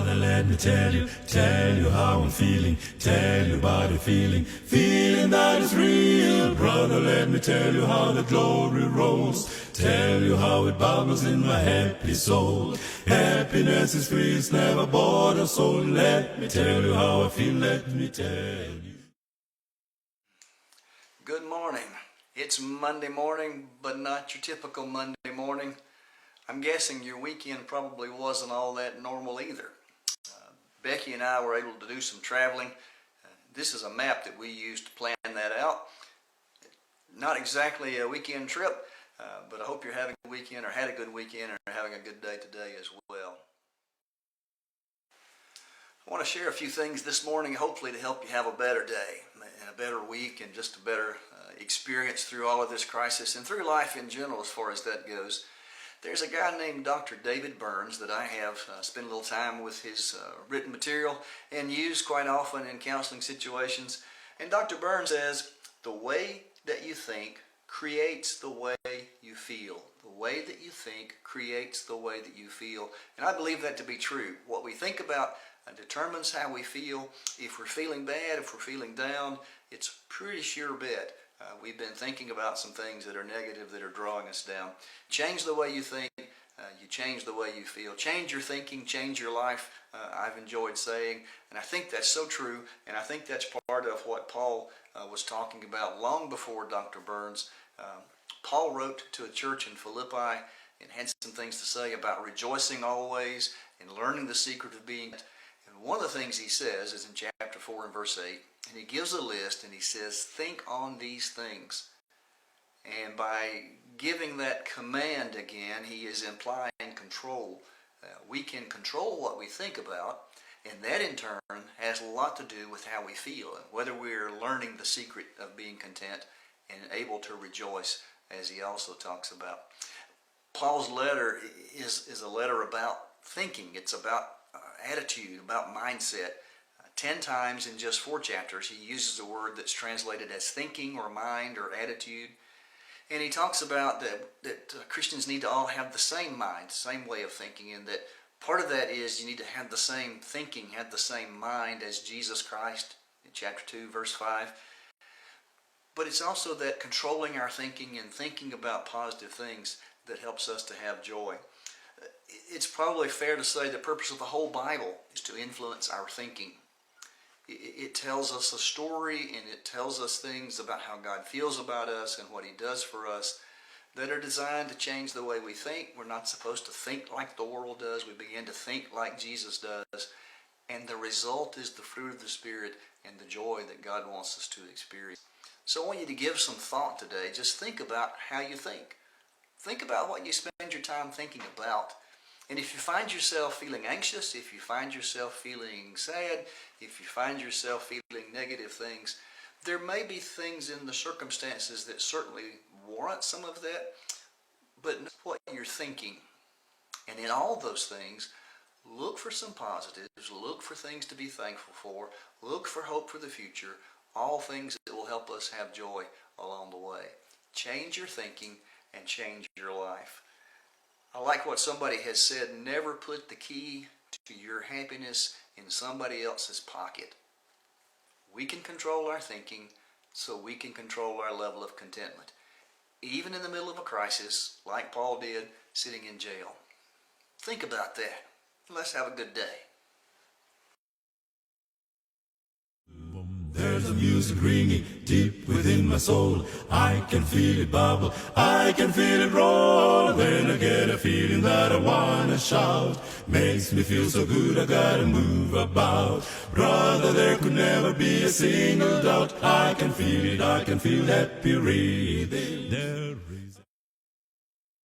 Brother, let me tell you how I'm feeling. Tell you about the feeling that is real. Brother, let me tell you how the glory rolls. Tell you how it bubbles in my happy soul. Happiness is free, it's never bought or sold. Let me tell you how I feel, let me tell you. Good morning. It's Monday morning, but not your typical Monday morning. I'm guessing your weekend probably wasn't all that normal either. Becky and I were able to do some traveling. This is a map that we used to plan that out. Not exactly a weekend trip, but I hope you're having a weekend or had a good weekend or having a good day today as well. I want to share a few things this morning, hopefully to help you have a better day and a better week and just a better experience through all of this crisis and through life in general as far as that goes. There's a guy named Dr. David Burns that I have spent a little time with his written material and used quite often in counseling situations. And Dr. Burns says, the way that you think creates the way you feel. The way that you think creates the way that you feel. And I believe that to be true. What we think about determines how we feel. If we're feeling bad, if we're feeling down, it's a pretty sure bet. We've been thinking about some things that are negative that are drawing us down. Change the way you think, you change the way you feel. Change your thinking, change your life, I've enjoyed saying. And I think that's so true, and I think that's part of what Paul was talking about long before Dr. Burns. Paul wrote to a church in Philippi and had some things to say about rejoicing always and learning the secret of being. And one of the things he says is in chapter 4 and verse 8, and he gives a list and he says, think on these things. And by giving that command again, he is implying control. We can control what we think about, and that in turn has a lot to do with how we feel, and whether we're learning the secret of being content and able to rejoice, as he also talks about. Paul's letter is a letter about thinking. It's about attitude, about mindset. 10 times in just 4 chapters, he uses a word that's translated as thinking or mind or attitude. And he talks about that Christians need to all have the same mind, same way of thinking, and that part of that is you need to have the same thinking, have the same mind as Jesus Christ in chapter 2, verse 5. But it's also that controlling our thinking and thinking about positive things that helps us to have joy. It's probably fair to say the purpose of the whole Bible is to influence our thinking. It tells us a story, and it tells us things about how God feels about us and what he does for us that are designed to change the way we think. We're not supposed to think like the world does. We begin to think like Jesus does. And the result is the fruit of the Spirit and the joy that God wants us to experience. So I want you to give some thought today. Just think about how you think. Think about what you spend your time thinking about. And if you find yourself feeling anxious, if you find yourself feeling sad, if you find yourself feeling negative things, there may be things in the circumstances that certainly warrant some of that, but know what you're thinking. And in all those things, look for some positives, look for things to be thankful for, look for hope for the future, all things that will help us have joy along the way. Change your thinking and change your life. I like what somebody has said, never put the key to your happiness in somebody else's pocket. We can control our thinking so we can control our level of contentment. Even in the middle of a crisis, like Paul did, sitting in jail. Think about that. Let's have a good day. There's a music ringing deep within my soul. I can feel it bubble, I can feel it roll. Then I get a feeling that I wanna shout. Makes me feel so good, I gotta move about. Brother, there could never be a single doubt. I can feel it, I can feel happy breathing. There